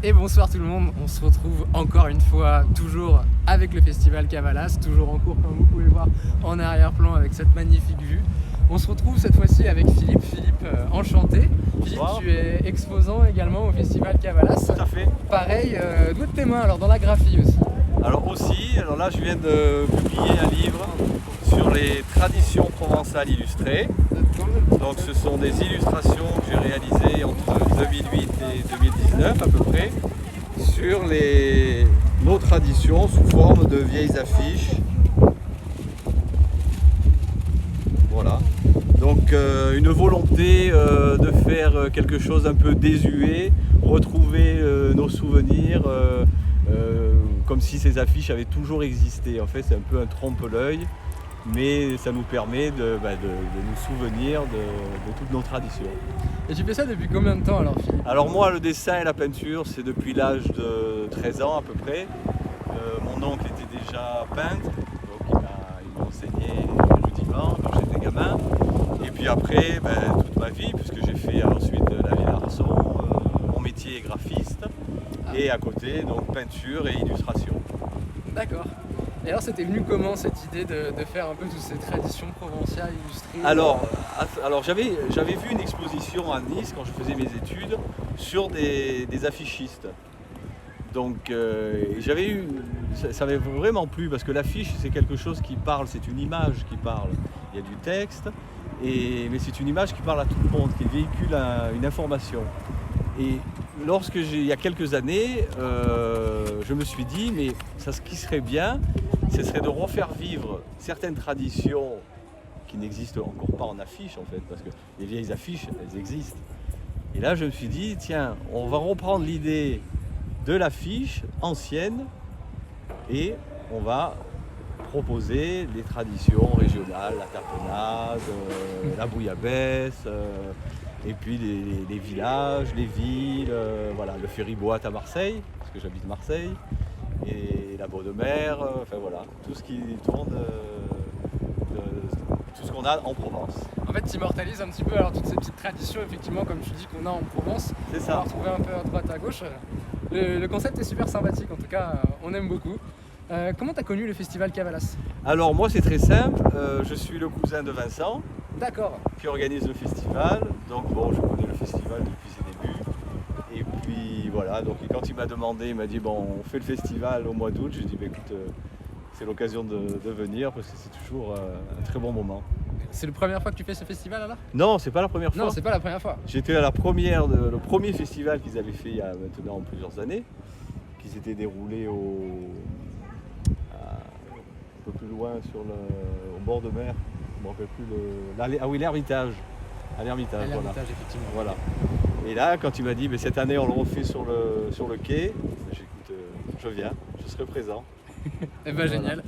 Et bonsoir tout le monde, on se retrouve encore une fois, toujours avec le festival Cavalas, toujours en cours comme vous pouvez voir en arrière-plan avec cette magnifique vue. On se retrouve cette fois-ci avec Philippe. Philippe, enchanté. Philippe, Bonsoir. tu es exposant également au festival Cavalas. Tout à fait. Pareil, d'où de tes mains, alors dans la graphie aussi. Alors là je viens de publier un livre sur les traditions provençales illustrées. Donc ce sont des illustrations que j'ai réalisées entre 2008 et 2019 à peu près sur nos traditions sous forme de vieilles affiches. Voilà. Donc une volonté de faire quelque chose un peu désuet, retrouver nos souvenirs comme si ces affiches avaient toujours existé. En fait c'est un peu un trompe-l'œil, mais ça nous permet de nous souvenir de toutes nos traditions. Et tu fais ça depuis combien de temps alors, Philippe? Alors moi le dessin et la peinture c'est depuis l'âge de 13 ans à peu près. Mon oncle était déjà peintre, donc il m'a enseigné le rudiment quand j'étais gamin. Et puis après, toute ma vie, puisque j'ai fait ensuite la vie d'arçon, mon métier est graphiste, et à côté, donc peinture et illustration. D'accord. Et alors c'était venu comment cette idée de faire un peu toutes ces traditions provençales illustrées? Alors j'avais vu une exposition à Nice quand je faisais mes études sur des affichistes. Donc ça m'avait vraiment plu parce que l'affiche c'est quelque chose qui parle, c'est une image qui parle. Il y a du texte, mais c'est une image qui parle à tout le monde, qui véhicule une information. Et il y a quelques années, je me suis dit, mais ce qui serait bien, ce serait de refaire vivre certaines traditions qui n'existent encore pas en affiche en fait, parce que les vieilles affiches, elles existent. Et là, je me suis dit, tiens, on va reprendre l'idée de l'affiche ancienne et on va proposer les traditions régionales, la tapenade, la bouillabaisse, et puis les villages, les villes, voilà, le ferry-boat à Marseille, parce que j'habite Marseille, et la Beau de Mer, enfin voilà, tout ce qui tourne, tout ce qu'on a en Provence. En fait, tu immortalises un petit peu alors toutes ces petites traditions, effectivement, comme tu dis, qu'on a en Provence. C'est On ça. va retrouver un peu à droite, à gauche. Le concept est super sympathique, en tout cas, on aime beaucoup. Comment tu as connu le festival Cavalas? Alors moi c'est très simple, je suis le cousin de Vincent D'accord. qui organise le festival, donc bon je connais le festival depuis ses débuts. Et puis voilà, donc quand il m'a demandé, il m'a dit bon on fait le festival au mois d'août, j'ai dit écoute c'est l'occasion de venir parce que c'est toujours un très bon moment. C'est la première fois que tu fais ce festival alors? Non, c'est pas la première fois. Non, c'est pas la première fois. J'étais à le premier festival qu'ils avaient fait il y a maintenant plusieurs années, qui s'était déroulé un peu plus loin au bord de mer. Je me rappelle plus l'Ermitage. À l'Ermitage, À voilà. l'Ermitage, effectivement. Voilà. Et là, quand il m'a dit cette année on le refait sur le quai, j'ai dit écoute, je viens, je serai présent. Eh ben, génial.